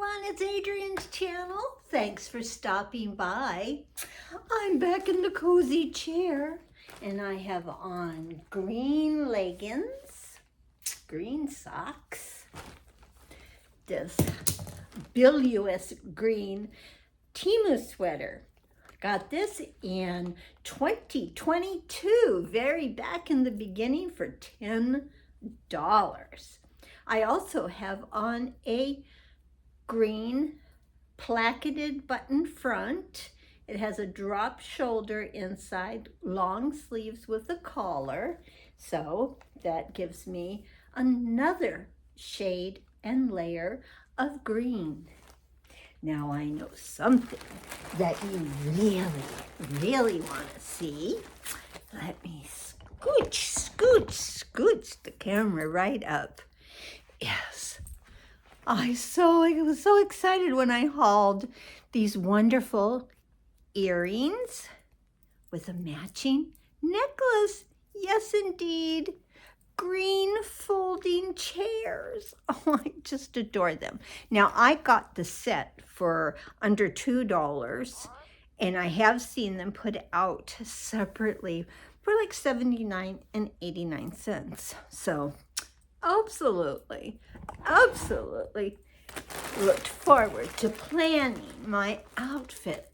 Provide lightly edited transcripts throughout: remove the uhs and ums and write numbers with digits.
everyone, it's Adrian's channel. Thanks for stopping by. I'm back in the cozy chair and I have on green leggings, green socks, this bilious green TEMU sweater. Got this in 2022, very back in the beginning for $10. I also have on a green placarded button front. It has a drop shoulder inside, long sleeves with a collar. So that gives me another shade and layer of green. Now I know something that you really want to see. Let me scooch the camera right up. Yes. I was so excited when I hauled these wonderful earrings with a matching necklace. Yes, indeed. Green folding chairs. Oh, I just adore them. Now, I got the set for under $2, and I have seen them put out separately for like 79 and 89 cents. So, absolutely looked forward to planning my outfit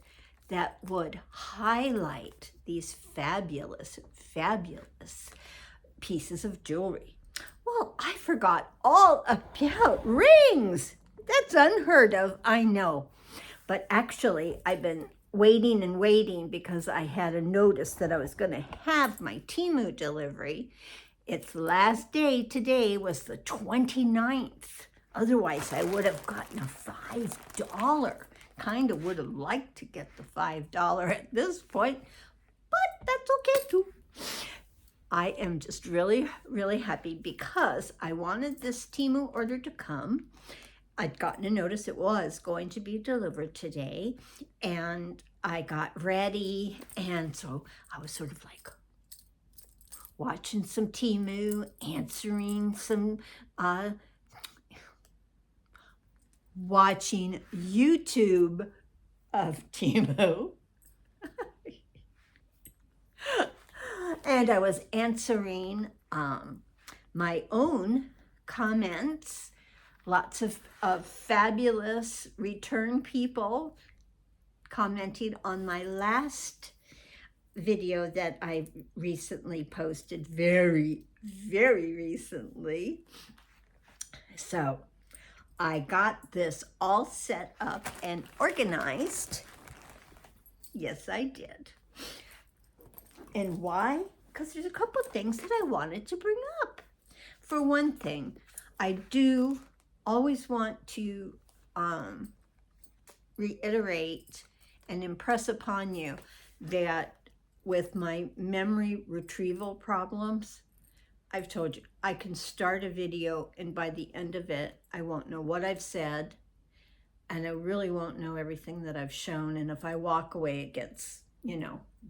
that would highlight these fabulous pieces of jewelry. Well, I forgot all about rings. That's unheard of, I know. But actually, I've been waiting and waiting because I had a notice that I was going to have my TEMU delivery. Its last day today was the 29th. Otherwise, I would have gotten a $5. Kind of would have liked to get the $5 at this point, but that's okay too. I am just really happy because I wanted this TEMU order to come. I'd gotten a notice it was going to be delivered today, and I got ready, and so I was sort of like watching some TEMU, answering some, watching YouTube of TEMU. And I was answering my own comments. Lots of fabulous return people commenting on my last video that I recently posted, very recently. So I got this all set up and organized. Yes, I did. And why? Because there's a couple things that I wanted to bring up. For one thing, I do always want to reiterate and impress upon you that with my memory retrieval problems, I've told you, I can start a video and by the end of it, I won't know what I've said and I really won't know everything that I've shown. And if I walk away, it gets,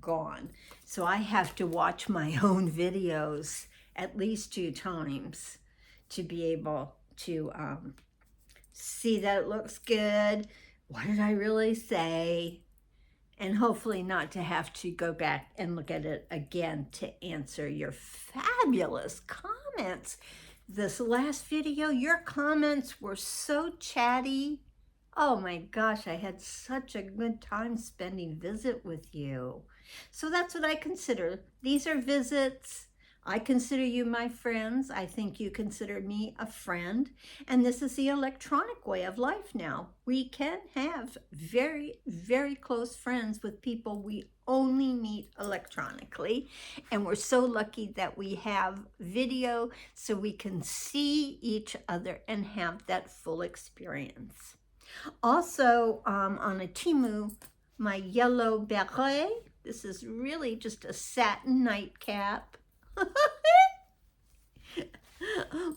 gone. So I have to watch my own videos at least 2 times to be able to see that it looks good. What did I really say? And hopefully not to have to go back and look at it again to answer your fabulous comments. This last video, your comments were so chatty. Oh my gosh, I had such a good time spending visit with you. So that's what I consider. These are visits. I consider you my friends. I think you consider me a friend. And this is the electronic way of life now. We can have very close friends with people we only meet electronically. And we're so lucky that we have video so we can see each other and have that full experience. Also, on a TEMU, my yellow beret. This is really just a satin nightcap.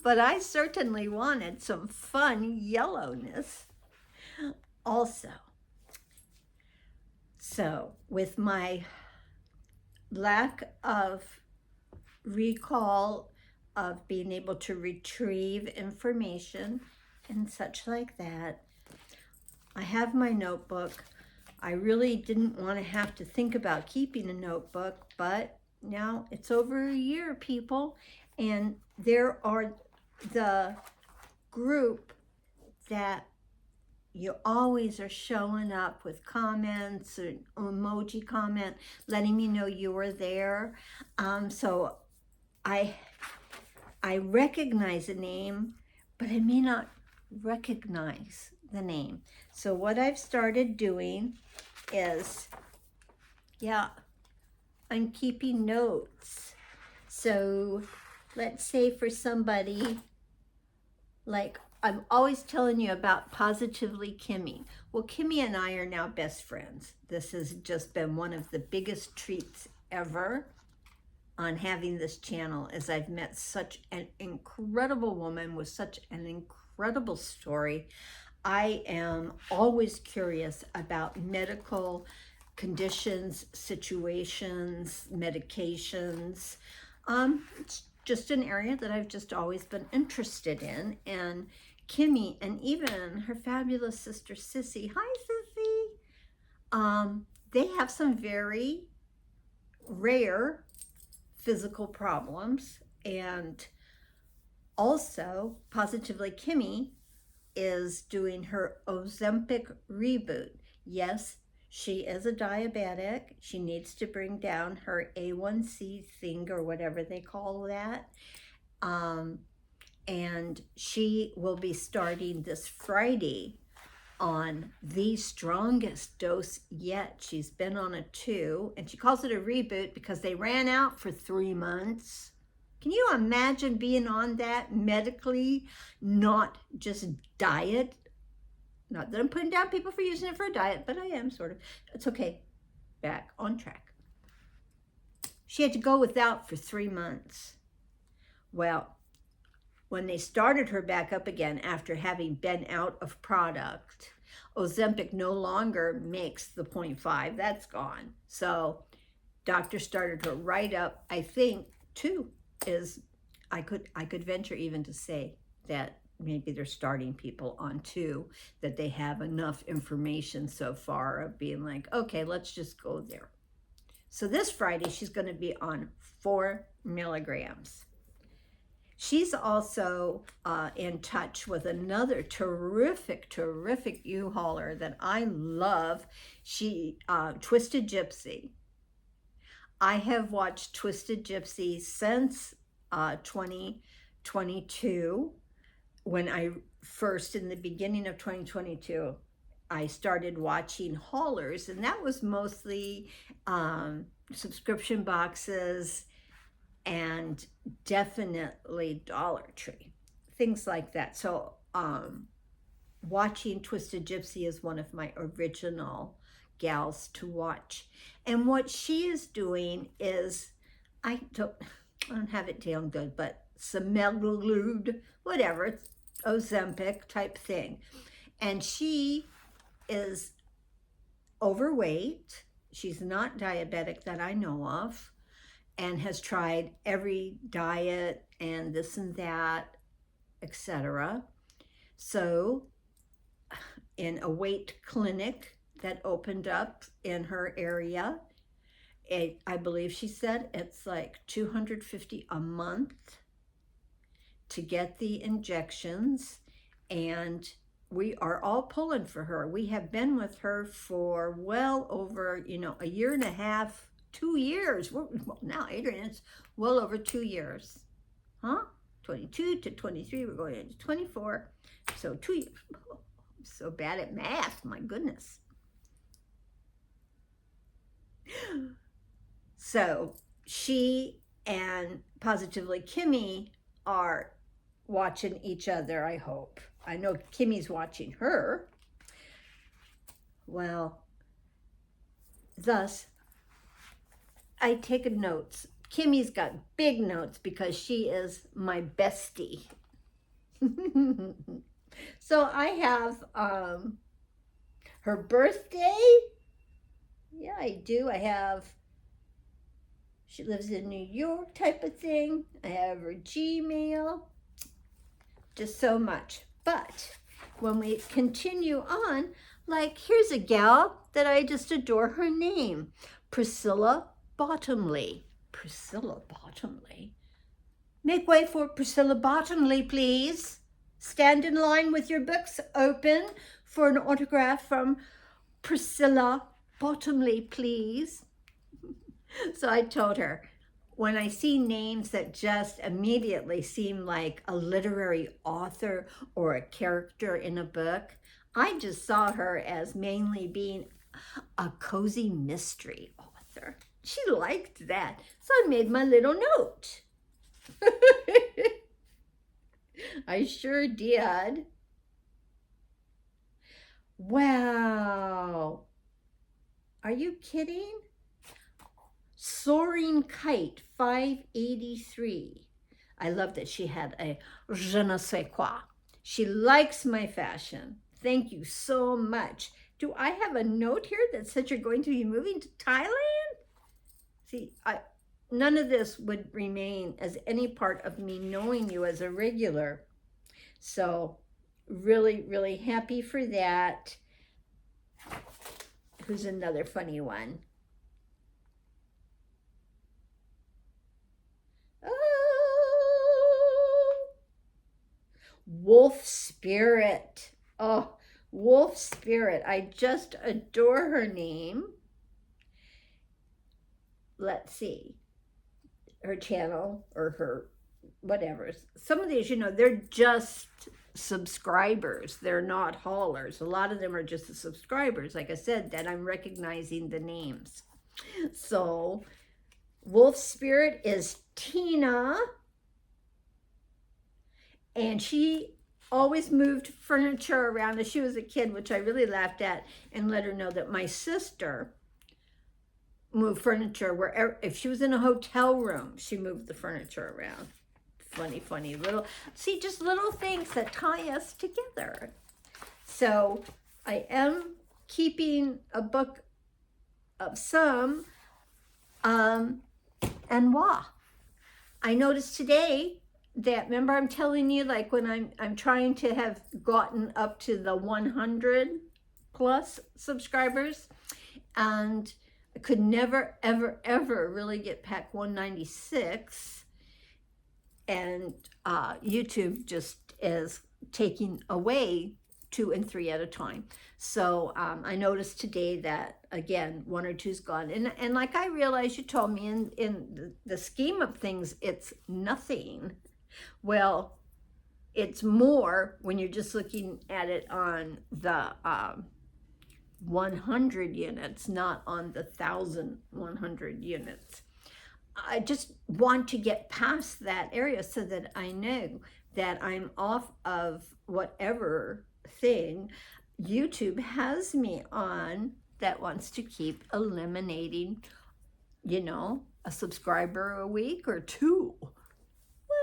But I certainly wanted some fun yellowness also. So with my lack of recall of being able to retrieve information and such like that, I have my notebook. I really didn't want to have to think about keeping a notebook, but now it's over a year, people, and there are the group that you always are showing up with comments or emoji comment, letting me know you were there. So I recognize a name, but I may not recognize the name. So what I've started doing is, yeah, I'm keeping notes. So let's say for somebody, like I'm always telling you about Positively Kimmy. Well, Kimmy and I are now best friends. This has just been one of the biggest treats ever on having this channel, as I've met such an incredible woman with such an incredible story. I am always curious about medical conditions, situations, medications. It's just an area that I've just always been interested in. And Kimmy and even her fabulous sister Sissy, hi Sissy, they have some very rare physical problems. And also Positively Kimmy is doing her Ozempic reboot. Yes, she is a diabetic. She needs to bring down her A1C thing, or whatever they call that. And she will be starting this Friday on the strongest dose yet. She's been on a 2, and she calls it a reboot because they ran out for 3 months. Can you imagine being on that medically, not just diet? Not that I'm putting down people for using it for a diet, but I am sort of. It's okay. Back on track. She had to go without for 3 months. Well, when they started her back up again after having been out of product, Ozempic no longer makes the 0.5. That's gone. So doctor started her right up. I think 2 is, I could venture even to say that maybe they're starting people on 2, that they have enough information so far of being like, okay, let's just go there. So this Friday, she's going to be on 4 milligrams. She's also in touch with another terrific U-hauler that I love. She, Twisted Gypsy. I have watched Twisted Gypsy since 2022. When I first, in the beginning of 2022, I started watching haulers, and that was mostly subscription boxes and definitely Dollar Tree, things like that. So watching Twisted Gypsy is one of my original gals to watch. And what she is doing is, I don't have it down good, but semaglutide, whatever, it's Ozempic type thing. And she is overweight. She's not diabetic that I know of, and has tried every diet and this and that, etc. So in a weight clinic that opened up in her area, I believe she said it's like $250 a month to get the injections, and we are all pulling for her. We have been with her for well over, a year and a half, 2 years. Now, Adrian, it's well over 2 years. 22 to 23, we're going into 24. So 2 years. Oh, I'm so bad at math, my goodness. So she and Positively Kimmy are watching each other, I hope. I know Kimmy's watching her. Well, thus, I take notes. Kimmy's got big notes because she is my bestie. So I have her birthday. Yeah, I do. I have, she lives in New York type of thing. I have her Gmail. Just so much. But when we continue on, Like, here's a gal that I just adore her name, Priscilla Bottomley. Priscilla Bottomley. Make way for Priscilla Bottomley, please. Stand in line with your books open for an autograph from Priscilla Bottomley, please. So I told her, when I see names that just immediately seem like a literary author or a character in a book, I just saw her as mainly being a cozy mystery author. She liked that, so I made my little note. I sure did. Wow. Are you kidding? Soaring Kite 583. I love that she had a je ne sais quoi. She likes my fashion. Thank you so much. Do I have a note here that said you're going to be moving to Thailand? See, none of this would remain as any part of me knowing you as a regular. So really, really happy for that. Who's another funny one? Oh, Wolf Spirit. Oh, Wolf Spirit. I just adore her name. Let's see. Her channel or her whatever. Some of these, you know, they're just subscribers. They're not haulers. A lot of them are just the subscribers. Like I said, that I'm recognizing the names. So Wolf Spirit is Tina. And she always moved furniture around as she was a kid, which I really laughed at and let her know that my sister moved furniture wherever. If she was in a hotel room, she moved the furniture around. Funny little, see, just little things that tie us together. So I am keeping a book of some Anwa. I noticed today that, remember I'm telling you, like when I'm trying to have gotten up to the 100 plus subscribers, and I could never, ever really get past 196. And YouTube just is taking away 2 and 3 at a time. So I noticed today that, again, 1 or 2's gone. And like I realized, you told me in the scheme of things, it's nothing. Well, it's more when you're just looking at it on the 100 units, not on the 1,100 units. I just want to get past that area so that I know that I'm off of whatever thing YouTube has me on that wants to keep eliminating, you know, a subscriber a week or 2.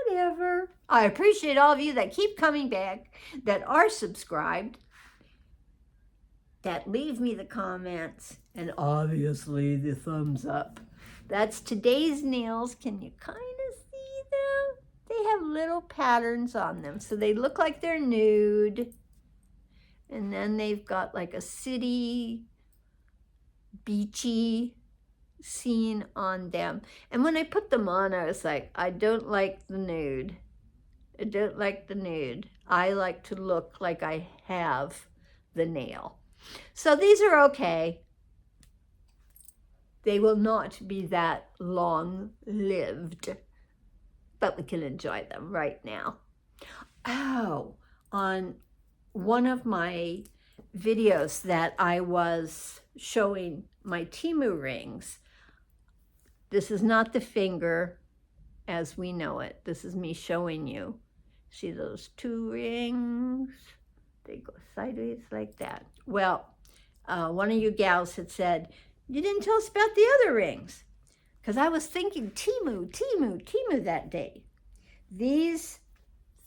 Whatever. I appreciate all of you that keep coming back, that are subscribed, that leave me the comments, and obviously the thumbs up. That's today's nails. Can you kind of see them? They have little patterns on them, so they look like they're nude. And then they've got like a city, beachy scene on them. And when I put them on, I was like, I don't like the nude. I don't like the nude. I like to look like I have the nail. So these are okay. They will not be that long-lived, but we can enjoy them right now. Oh, on one of my videos that I was showing my TEMU rings, this is not the finger as we know it. This is me showing you. See those 2 rings? They go sideways like that. Well, one of you gals had said, you didn't tell us about the other rings. Because I was thinking TEMU that day. These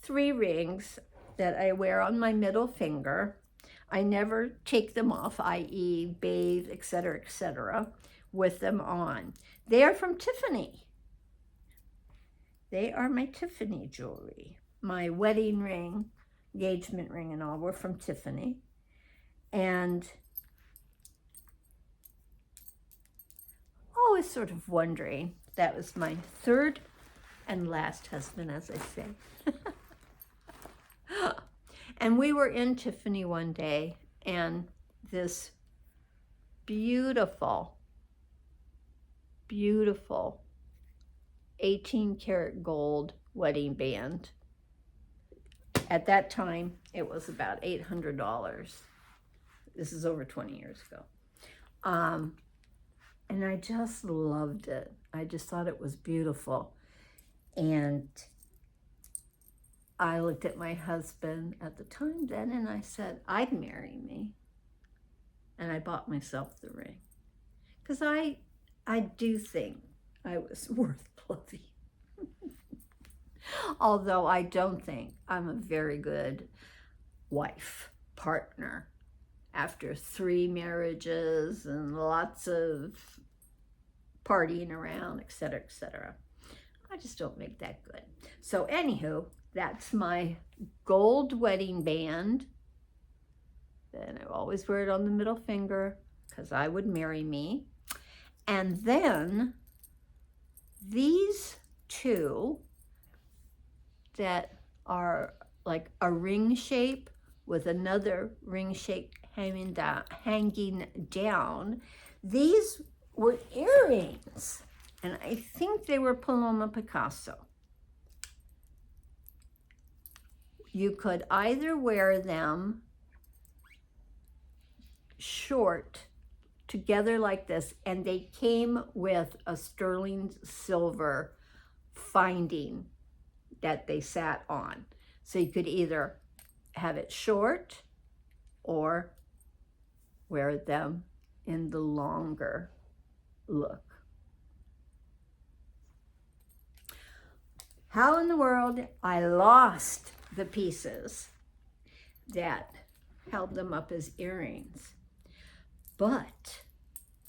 3 rings that I wear on my middle finger, I never take them off, i.e. bathe, etc., with them on. They are from Tiffany. They are my Tiffany jewelry. My wedding ring, engagement ring and all were from Tiffany. And always sort of wondering, that was my third and last husband, as I say. And we were in Tiffany one day, and this beautiful, beautiful 18 karat gold wedding band. At that time, it was about $800. This is over 20 years ago. And I just loved it. I just thought it was beautiful. And I looked at my husband at the time then, and I said, I'd marry me. And I bought myself the ring. Because I do think I was worth loving. Although I don't think I'm a very good wife, partner. After 3 marriages and lots of partying around, etc., etc. I just don't make that good. So anywho, that's my gold wedding band. Then I always wear it on the middle finger because I would marry me. And then these 2 that are like a ring shape with another ring shape hanging down. These were earrings, and I think they were Paloma Picasso. You could either wear them short together like this, and they came with a sterling silver finding that they sat on. So you could either have it short or wear them in the longer look. How in the world I lost the pieces that held them up as earrings. But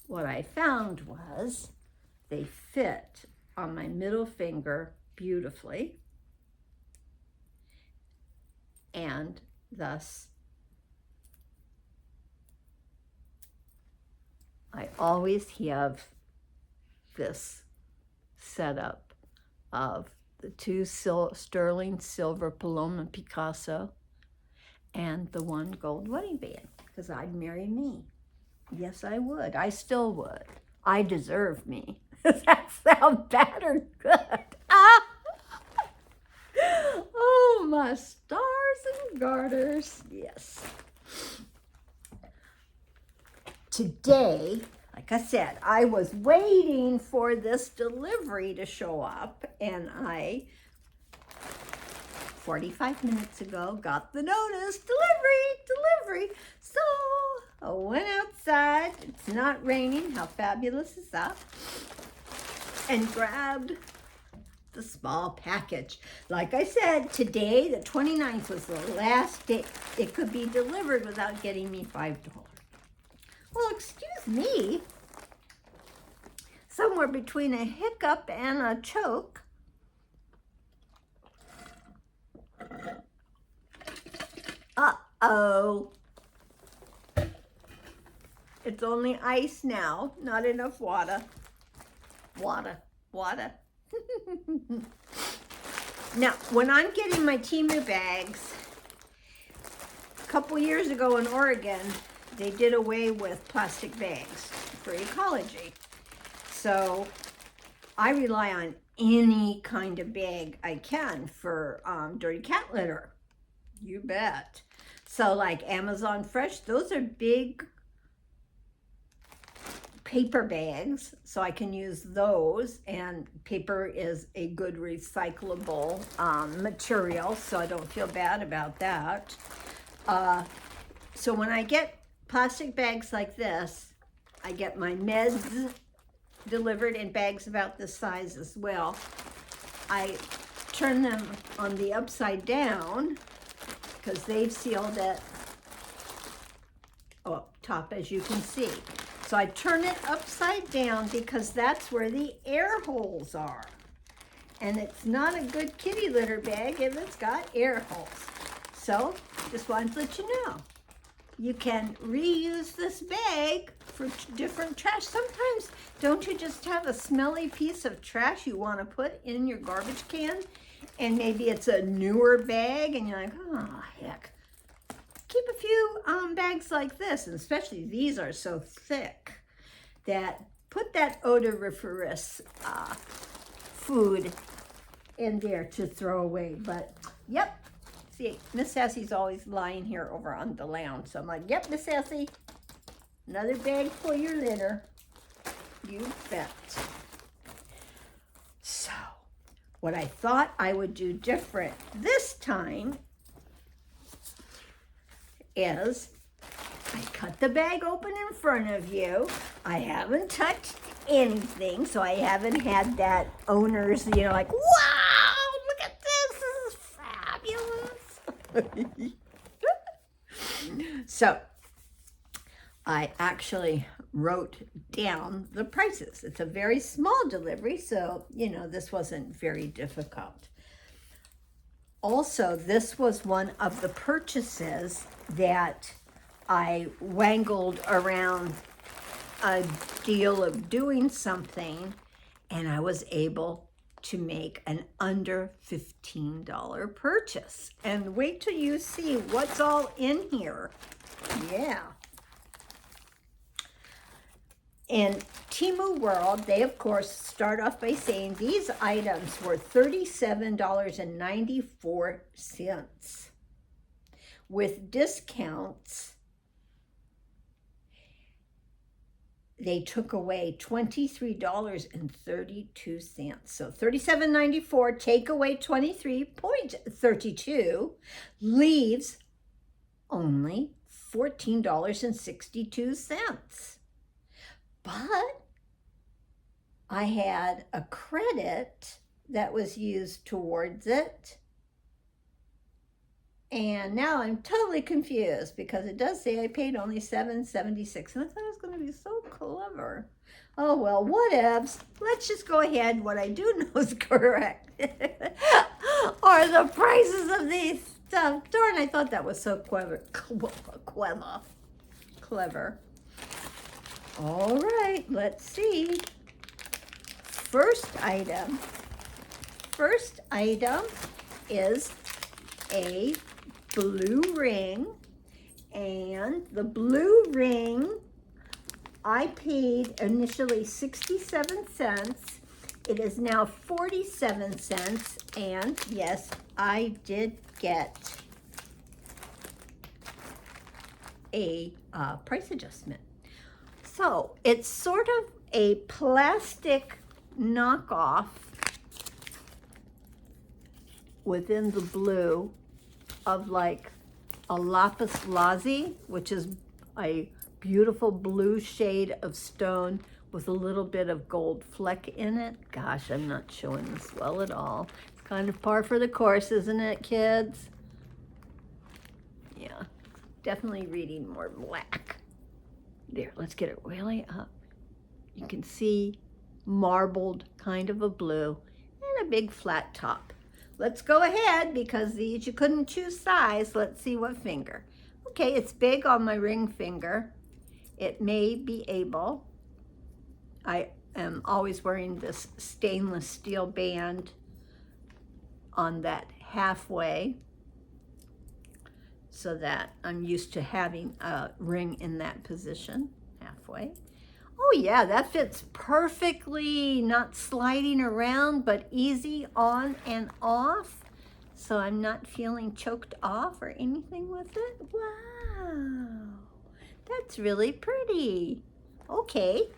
what I found was they fit on my middle finger beautifully, and thus I always have this setup of the 2 sterling silver Paloma Picasso and the 1 gold wedding band, because I'd marry me. Yes, I would. I still would. I deserve me. Does that sound bad or good? Oh, my stars and garters. Yes. Today, like I said, I was waiting for this delivery to show up, and I, 45 minutes ago, got the notice, delivery. So I went outside, it's not raining, how fabulous is that? And grabbed the small package. Like I said, today, the 29th, was the last day it could be delivered without getting me $5. Well, excuse me, somewhere between a hiccup and a choke, uh-oh, it's only ice now, not enough water. Now, when I'm getting my TEMU bags, a couple years ago in Oregon, they did away with plastic bags for ecology. So I rely on any kind of bag I can for dirty cat litter. You bet. So like Amazon Fresh, those are big paper bags, so I can use those, and paper is a good recyclable material, so I don't feel bad about that. So when I get plastic bags like this, I get my meds delivered in bags about this size as well. I turn them on the upside down because they've sealed it up top, as you can see. So I turn it upside down because that's where the air holes are. And it's not a good kitty litter bag if it's got air holes. So just wanted to let you know. you can reuse this bag for different trash. Sometimes, don't you just have a smelly piece of trash you want to put in your garbage can? And maybe it's a newer bag and you're like, oh, heck. Keep a few bags like this, and especially these are so thick that put that odoriferous food in there to throw away. But, yep. See, Miss Sassy's always lying here over on the lounge. So I'm like, yep, Miss Sassy, another bag for your litter. You bet. So, what I thought I would do different this time is I cut the bag open in front of you. I haven't touched anything, so I haven't had that owner's, you know, like, wow, look at this is fabulous. So I actually wrote down the prices. It's a very small delivery, so, you know, this wasn't very difficult. Also, this was one of the purchases that I wangled around a deal of doing something, and I was able to make an under $15 purchase. And wait till you see what's all in here. Yeah. In TEMU World, they of course start off by saying these items were $37.94. With discounts, they took away $23.32. So $37.94, take away $23.32, leaves only $14.62. But I had a credit that was used towards it. And now I'm totally confused because it does say I paid only $7.76. And I thought it was going to be so clever. Oh, well, whatevs. Let's just go ahead. What I do know is correct are the prices of these stuff. Darn, I thought that was so clever. Clever. All right, let's see. First item is a blue ring, and the blue ring I paid initially 67 cents. It is now 47 cents, and yes, I did get a price adjustment. So it's sort of a plastic knockoff within the blue of like a lapis lazuli, which is a beautiful blue shade of stone with a little bit of gold fleck in it. Gosh, I'm not showing this well at all. It's kind of par for the course, isn't it, kids? Yeah, definitely reading more black. There, let's get it really up. You can see marbled kind of a blue and a big flat top. Let's go ahead because these you couldn't choose size. Let's see what finger. Okay, it's big on my ring finger. It may be able. I am always wearing this stainless steel band on that halfway so that I'm used to having a ring in that position, halfway. Oh yeah, that fits perfectly, not sliding around, but easy on and off. So I'm not feeling choked off or anything with it. Wow, that's really pretty. Okay,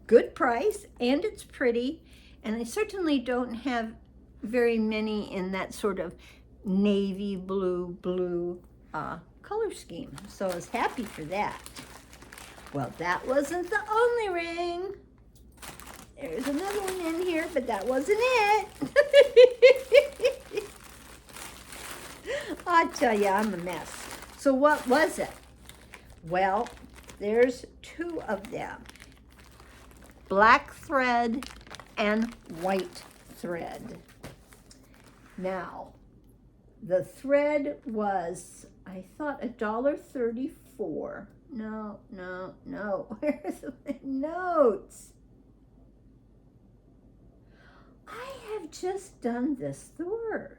good price, and it's pretty. And I certainly don't have very many in that sort of navy blue color scheme. So I was happy for that. Well, that wasn't the only ring. There's another one in here, but that wasn't it. I tell you, I'm a mess. So what was it? Well, there's two of them. Black thread and white thread. Now, the thread was, I thought $1.34. No, no, no. Where's my notes? I have just done this store.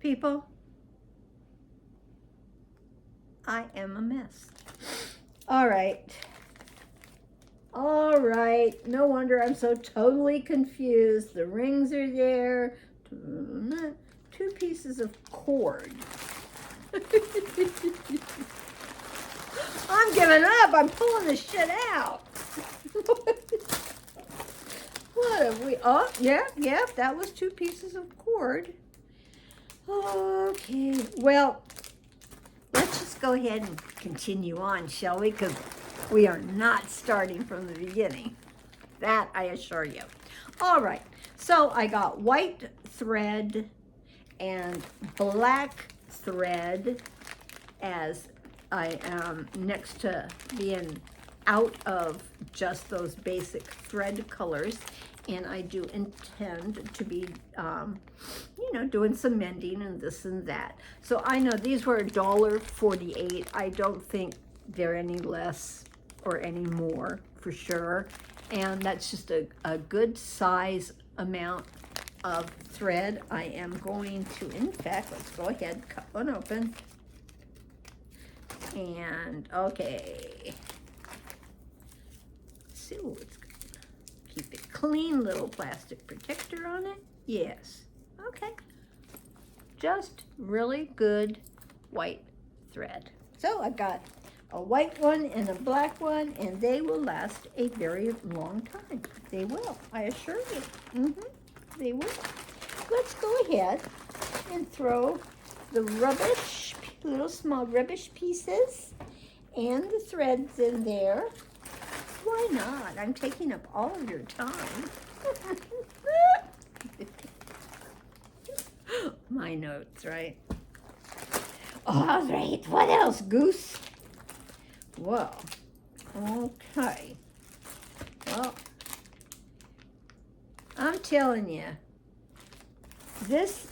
People, I am a mess. All right. All right. No wonder I'm so totally confused. The rings are there. 2 pieces of cord. I'm giving up. I'm pulling this shit out. What have we? Oh, yeah, that was 2 pieces of cord. Okay, well, let's just go ahead and continue on, shall we? Because we are not starting from the beginning. That I assure you. All right, so I got white thread and black thread as I am next to being out of just those basic thread colors. And I do intend to be, you know, doing some mending and this and that. So I know these were $1.48. I don't think they're any less or any more for sure. And that's just a good size amount of thread. I am going to, in fact, let's go ahead, cut one open. And okay. Let's see what it's got. Keep it clean, little plastic protector on it. Yes. Okay. Just really good white thread. So I've got a white one and a black one, and they will last a very long time. They will, I assure you. They will. Let's go ahead and throw the rubbish, little small rubbish pieces and the threads in there. Why not? I'm taking up all of your time. My notes, right? All right, what else, Goose? Whoa. Okay. Well, I'm telling you, this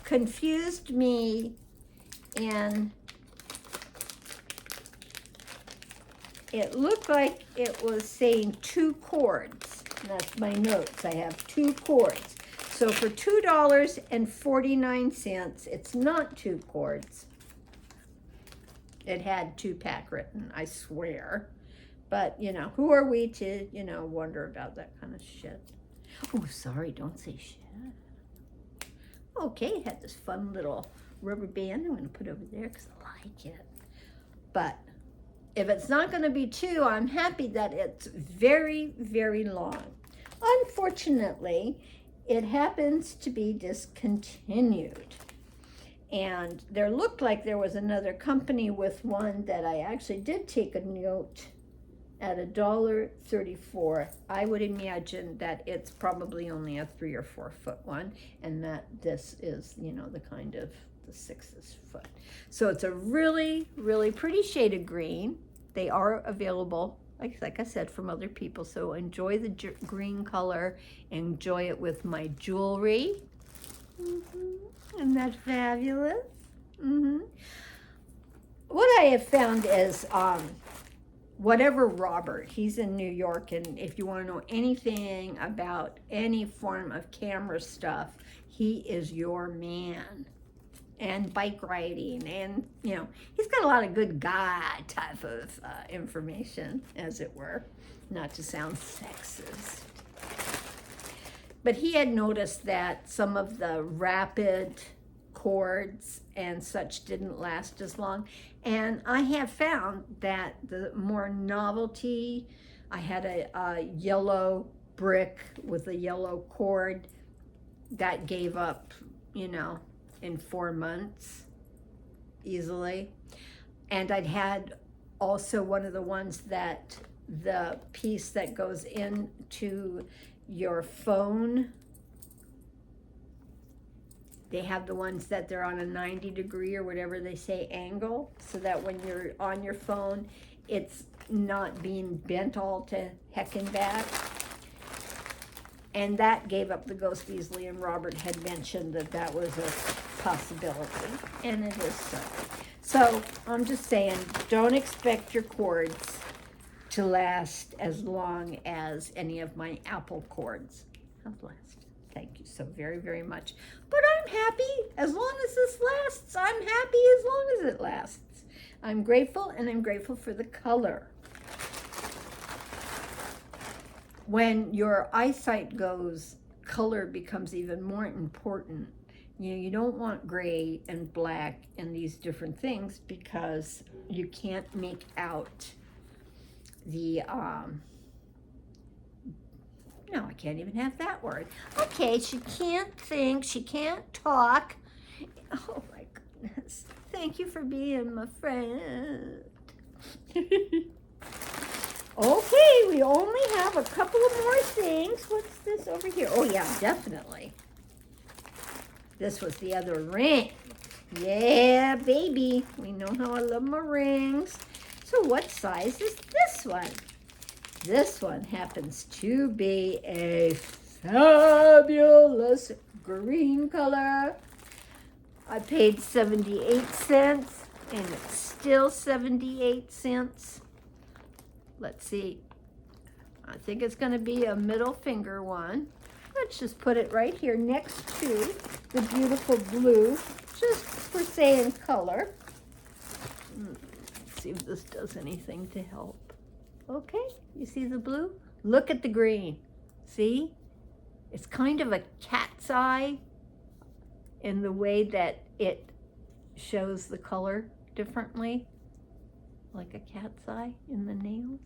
confused me, and it looked like it was saying 2 cords. That's my notes. I have 2 cords. So for $2.49, it's not 2 cords. It had 2-pack written, I swear. But, you know, who are we to, you know, wonder about that kind of shit? Oh, sorry, don't say shit. Okay, it had this fun little rubber band I'm going to put over there because I like it. But if it's not going to be 2, I'm happy that it's very, very long. Unfortunately, it happens to be discontinued. And there looked like there was another company with one that I actually did take a note at $1.34. I would imagine that it's probably only a 3 or 4 foot one, and that this is, you know, the kind of the 6th foot. So it's a really, really pretty shade of green. They are available, like I said, from other people. So enjoy the green color. Enjoy it with my jewelry. Isn't that fabulous? What I have found is whatever Robert, he's in New York, and if you want to know anything about any form of camera stuff, he is your man. And bike riding, and, you know, he's got a lot of good guy type of information, as it were, not to sound sexist. But he had noticed that some of the rapid cords and such didn't last as long. And I have found that the more novelty, I had a yellow brick with a yellow cord that gave up, you know, in 4 months easily. And I'd had also one of the ones that the piece that goes into your phone, they have the ones that they're on a 90-degree or whatever they say angle, so that when you're on your phone, it's not being bent all to heck and back. And that gave up the ghost easily, and Robert had mentioned that that was a possibility, and it is so. So I'm just saying, don't expect your cords to last as long as any of my Apple cords have lasted. Thank you so very, very much. But I'm happy as long as this lasts. I'm happy as long as it lasts. I'm grateful, and I'm grateful for the color. When your eyesight goes, color becomes even more important. You don't want gray and black and these different things because you can't make out the, no, I can't even have that word. Okay, she can't think, she can't talk. Oh my goodness. Thank you for being my friend. Okay, we only have a couple of more things. What's this over here? Oh yeah, definitely. This was the other ring. Yeah, baby. We know how I love my rings. So what size is this one? This one happens to be a fabulous green color. I paid 78 cents, and it's still 78 cents. Let's see. I think it's going to be a middle finger one. Let's just put it right here next to the beautiful blue, just for saying color. Let's see if this does anything to help. Okay, you see the blue? Look at the green. See? It's kind of a cat's eye in the way that it shows the color differently, like a cat's eye in the nails.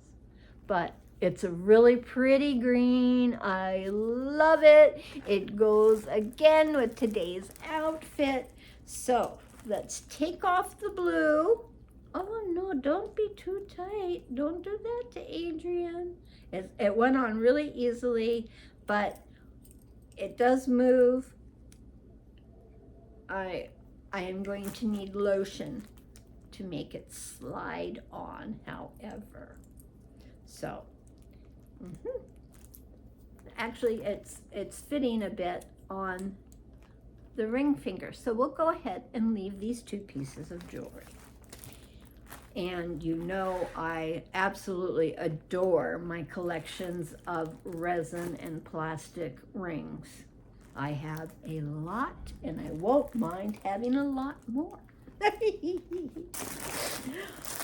But it's a really pretty green. I love it. It goes again with today's outfit. So let's take off the blue. Oh no, don't be too tight. Don't do that to Adrian. It went on really easily, but it does move. I am going to need lotion to make it slide on, however. So, actually it's fitting a bit on the ring finger. So we'll go ahead and leave these two pieces of jewelry. And you know I absolutely adore my collections of resin and plastic rings. I have a lot, and I won't mind having a lot more.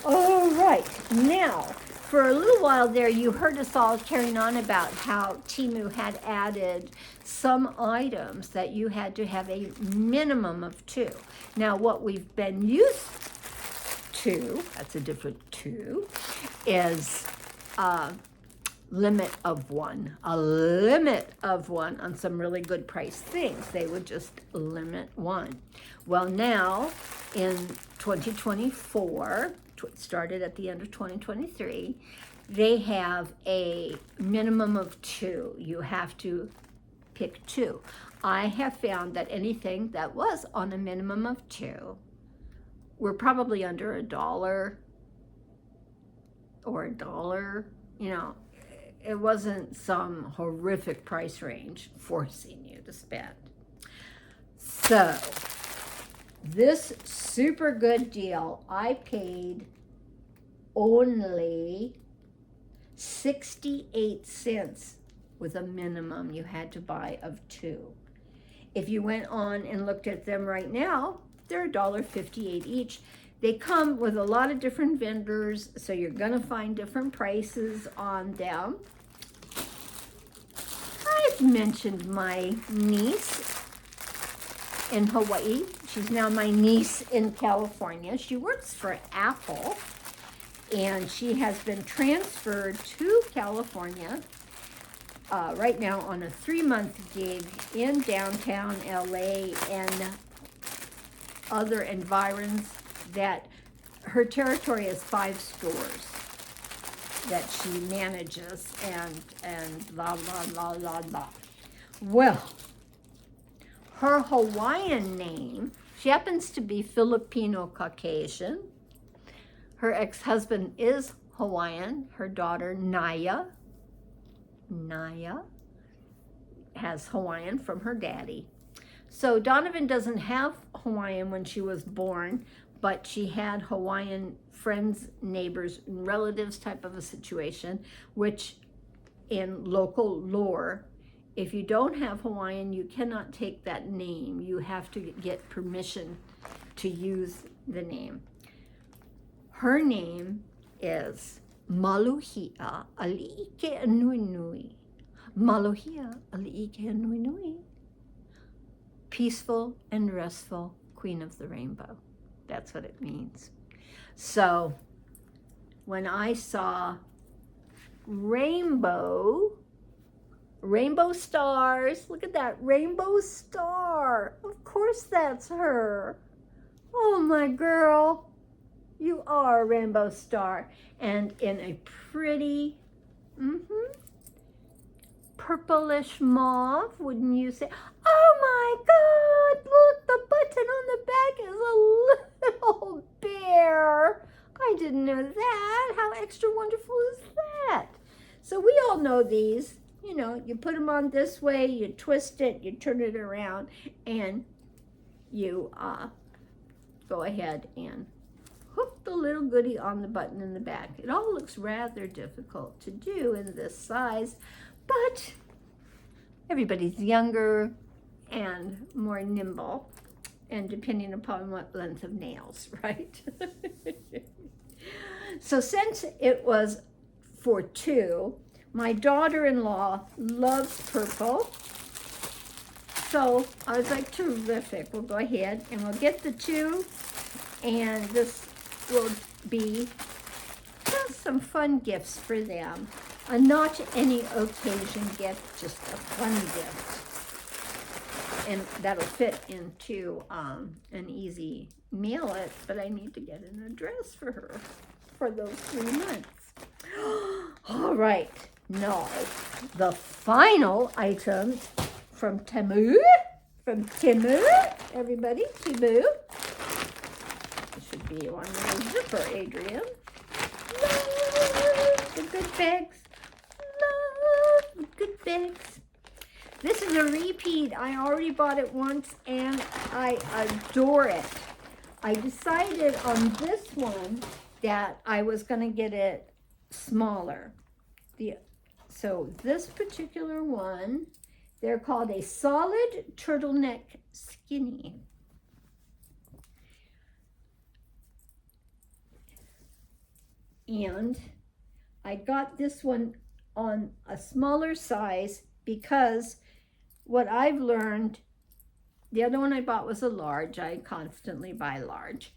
All right, now, for a little while there, you heard us all carrying on about how TEMU had added some items that you had to have a minimum of 2. Now, what we've been used to, that's a different 2, is limit of 1. A limit of 1 on some really good price things. They would just limit 1. Well, now in 2024, it started at the end of 2023, they have a minimum of 2. You have to pick 2. I have found that anything that was on a minimum of 2 were probably under $1 or $1, you know. It wasn't some horrific price range forcing you to spend. So, this super good deal, I paid only 68 cents with a minimum you had to buy of 2. If you went on and looked at them right now, they're $1.58 each. They come with a lot of different vendors, so you're gonna find different prices on them. I've mentioned my niece in Hawaii. She's now my niece in California. She works for Apple, and she has been transferred to California right now on a 3-month gig in downtown LA and other environs. That her territory is 5 stores that she manages, and la la la la la. Well, her Hawaiian name, she happens to be Filipino Caucasian. Her ex-husband is Hawaiian. Her daughter Naya has Hawaiian from her daddy. So Donovan doesn't have Hawaiian when she was born, but she had Hawaiian friends, neighbors, relatives type of a situation, which in local lore, if you don't have Hawaiian, you cannot take that name. You have to get permission to use the name. Her name is Maluhia Ali'ike Anuinui. Maluhia Ali'ike Anuinui. Peaceful and restful Queen of the Rainbow. That's what it means. So when I saw rainbow stars, look at that rainbow star. Of course that's her. Oh, my girl, you are a rainbow star. And in a pretty, purplish mauve, wouldn't you say? Oh my God, look, the button on the back is a little bear. I didn't know that. How extra wonderful is that? So we all know these. You know, you put them on this way, you twist it, you turn it around, and you go ahead and hook the little goodie on the button in the back. It all looks rather difficult to do in this size, but everybody's younger and more nimble, and depending upon what length of nails, right? So since it was for two, my daughter-in-law loves purple, so I was like, terrific, we'll go ahead and we'll get the two, and this will be just some fun gifts for them. A not any occasion gift, just a fun gift. And that'll fit into an easy mail it, but I need to get an address for her for those 3 months. All right, now the final item from TEMU, everybody, TEMU. It should be on your zipper, Adrian. Love the good bags. Love the good bags. This is a repeat. I already bought it once and I adore it. I decided on this one that I was going to get it smaller. So this particular one, they're called a solid turtleneck skinny. And I got this one on a smaller size because what I've learned, the other one I bought was a large. I constantly buy large.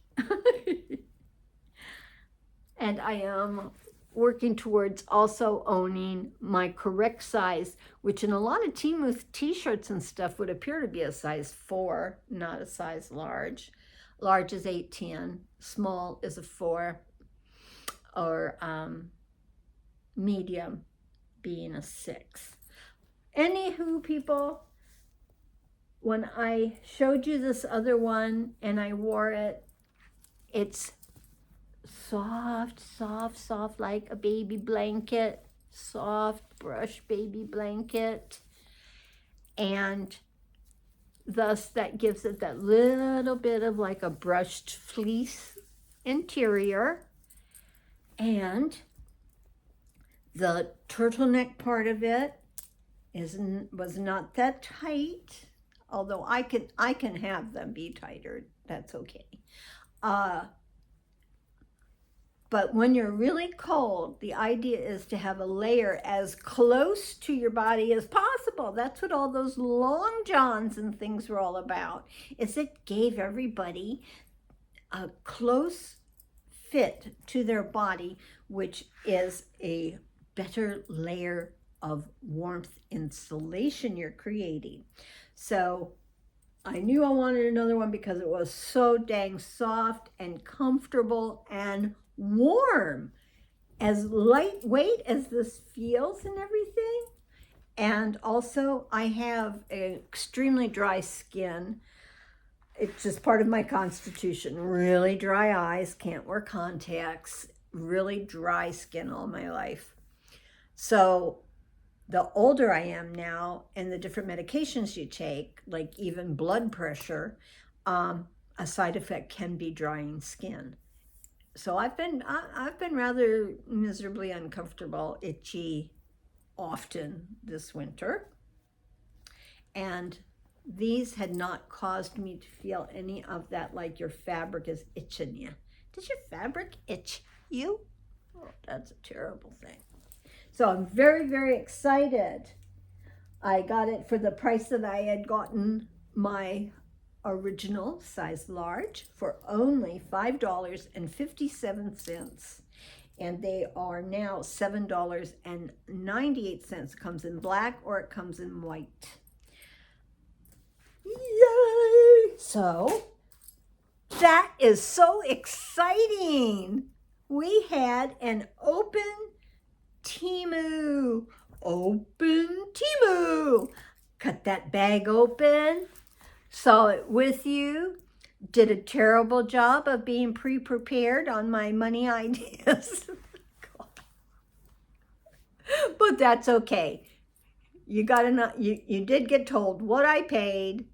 And I am working towards also owning my correct size, which in a lot of TEMU t-shirts and stuff would appear to be a size 4, not a size large. Large is 8-10, small is a 4, or medium being a 6. Anywho, people, when I showed you this other one and I wore it, it's soft, soft, soft, like a baby blanket, soft brush baby blanket. And thus that gives it that little bit of like a brushed fleece interior. And the turtleneck part of it was not that tight, although I can have them be tighter. That's okay. But when you're really cold, the idea is to have a layer as close to your body as possible. That's what all those long johns and things were all about. Is it gave everybody a close fit to their body, which is a better layer of warmth insulation you're creating. So I knew I wanted another one because it was so dang soft and comfortable and warm, as lightweight as this feels and everything. And also I have an extremely dry skin. It's just part of my constitution. Really dry eyes, can't wear contacts, really dry skin all my life. So the older I am now and the different medications you take, like even blood pressure, a side effect can be drying skin. So I've been rather miserably uncomfortable, itchy often this winter. And these had not caused me to feel any of that, like your fabric is itching you. Does your fabric itch you? Oh, that's a terrible thing. So I'm very, very excited. I got it for the price that I had gotten my original size large for only $5.57. And they are now $7.98. It comes in black or it comes in white. Yay! So that is so exciting. We had an open TEMU. Cut that bag open, saw it with you, did a terrible job of being pre-prepared on my money ideas. But that's okay. You did get told what I paid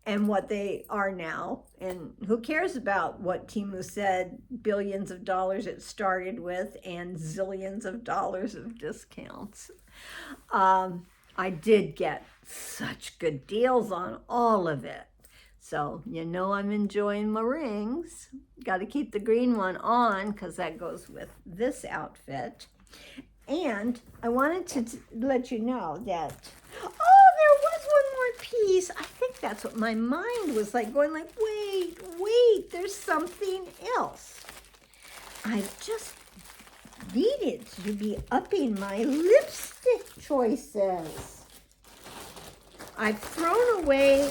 and what they are now. And who cares about what TEMU said, billions of dollars it started with and zillions of dollars of discounts. I did get such good deals on all of it. So, I'm enjoying my rings. Got to keep the green one on because that goes with this outfit. And I wanted to let you know that, there was one more piece. I think that's what my mind was like, going like, wait, there's something else. I just needed to be upping my lipstick choices. I've thrown away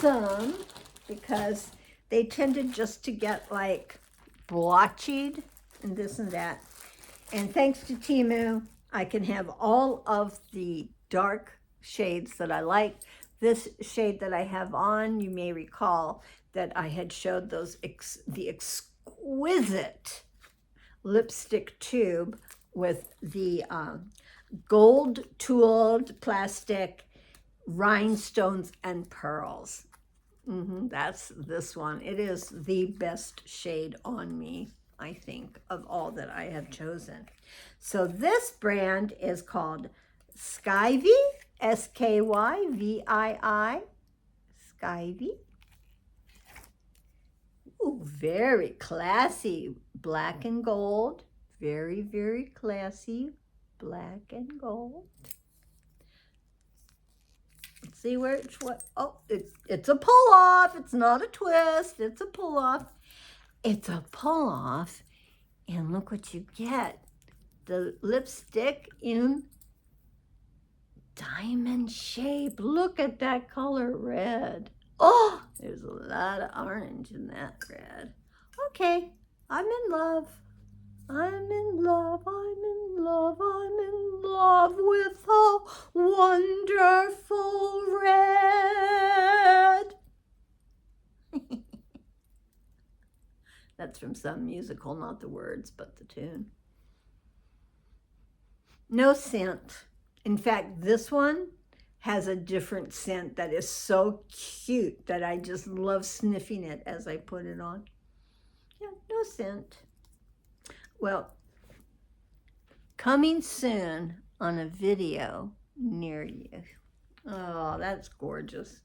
some because they tended just to get like blotched and this and that. And thanks to TEMU, I can have all of the dark shades that I like. This shade that I have on, you may recall that I had showed the exquisite lipstick tube with the gold tooled plastic rhinestones and pearls. That's this one. It is the best shade on me, I think, of all that I have chosen. So this brand is called Skyvie, Skyvii, Skyvie. Ooh, very classy, black and gold. Very, very classy, black and gold. Let's see what. Oh, it's a pull off. It's not a twist. It's a pull off. It's a pull off, and look what you get. The lipstick in diamond shape. Look at that color red. Oh, there's a lot of orange in that red. Okay, I'm in love. I'm in love, I'm in love, I'm in love with a wonderful red. That's from some musical, not the words, but the tune. No scent. In fact, this one has a different scent that is so cute that I just love sniffing it as I put it on. Yeah, no scent. Well, coming soon on a video near you. Oh, that's gorgeous.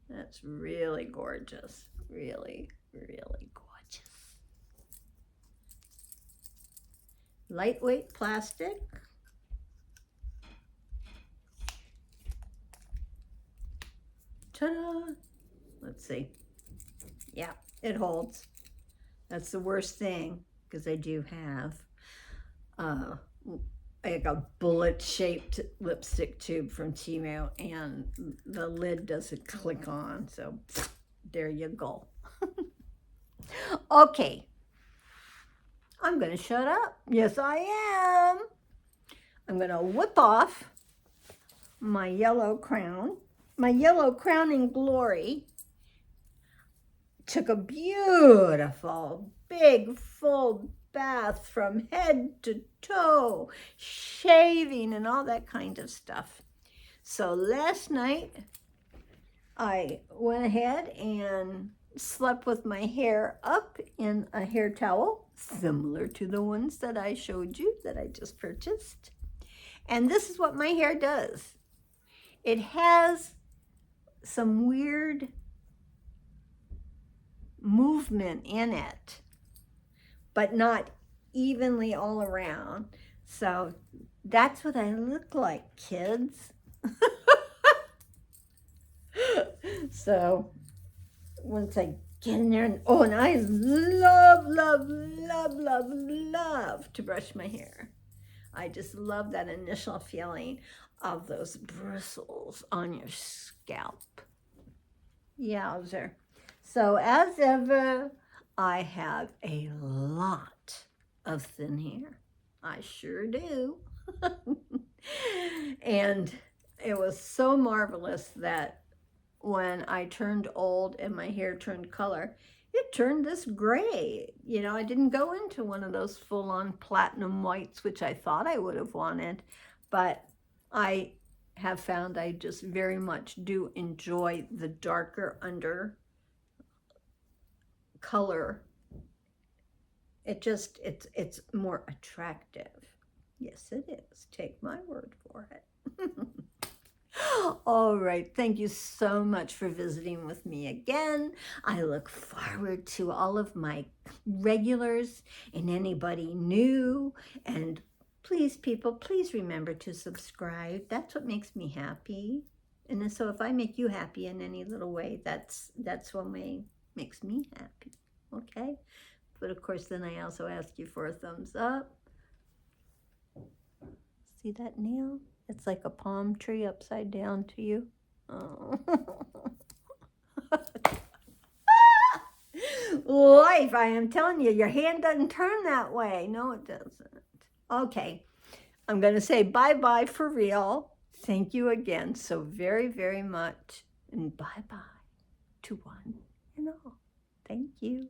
That's really gorgeous. Really, really gorgeous. Lightweight plastic. Ta-da! Let's see. Yeah, it holds. That's the worst thing, because I do have like a bullet-shaped lipstick tube from TEMU, and the lid doesn't click on, so there you go. Okay, I'm gonna shut up. Yes, I am. I'm gonna whip off my yellow crown. My yellow crowning glory took a beautiful, big, full bath from head to toe, shaving and all that kind of stuff. So last night, I went ahead and slept with my hair up in a hair towel, similar to the ones that I showed you that I just purchased. And this is what my hair does. It has some weird movement in it, but not evenly all around. So that's what I look like, kids. So once I get in there, and I love, love, love, love, love to brush my hair. I just love that initial feeling of those bristles on your scalp. Yowzer. So as ever, I have a lot of thin hair. I sure do. And it was so marvelous that when I turned old and my hair turned color, it turned this gray. You know, I didn't go into one of those full-on platinum whites, which I thought I would have wanted, but I have found I just very much do enjoy the darker under color. It's more attractive. Yes, it is. Take my word for it. All right. Thank you so much for visiting with me again. I look forward to all of my regulars and anybody new. And please, people, please remember to subscribe. That's what makes me happy. And so if I make you happy in any little way, that's what makes me happy. Okay? But of course, then I also ask you for a thumbs up. See that nail? It's like a palm tree upside down to you. Oh. Life, I am telling you, your hand doesn't turn that way. No, it doesn't. Okay, I'm going to say bye-bye for real. Thank you again so very, very much. And bye-bye to one and all. Thank you.